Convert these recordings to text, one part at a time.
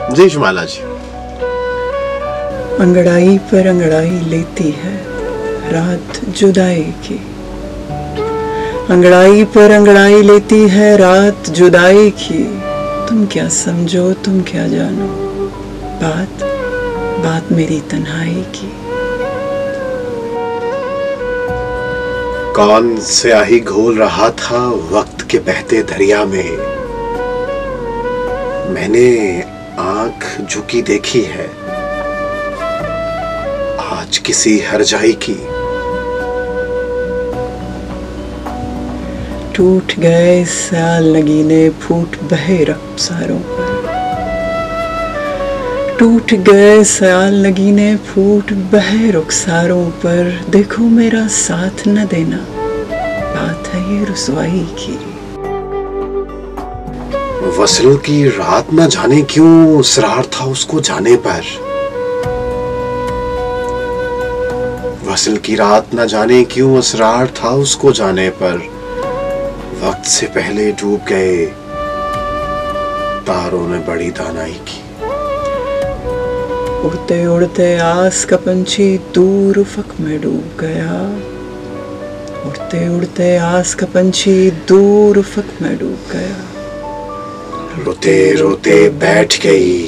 जी शुमाला जी। अंगड़ाई पर अंगड़ाई लेती है रात जुदाई की, अंगड़ाई पर अंगड़ाई लेती है रात जुदाई की। तुम क्या समझो तुम क्या जानो, बात बात मेरी तन्हाई की। कौन स्याही घोल रहा था वक्त के बहते दरिया में, मैंने आंख झुकी देखी है आज किसी हरजाई की। टूट गए सयाल नगीने फूट बहे रफ्सारों पर, टूट गए सयाल नगीने फूट बहे रुखसारों पर। देखो मेरा साथ न देना, बात है ये रुसवाई की। वसल की रात न जाने क्यों इसरार था उसको जाने पर, वसल की रात न जाने क्यों इसरार था उसको जाने पर। वक्त से पहले डूब गए तारों ने बड़ी दानाई की। उड़ते उड़ते आस का पंछी दूर उफक में डूब गया, उड़ते उड़ते आस का पंछी दूर उफक में डूब गया। रोते रोते बैठ गई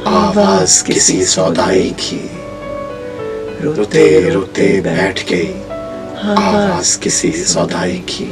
आवाज किसी सौदाई की, रोते रोते बैठ गई आवाज किसी सौदाई की।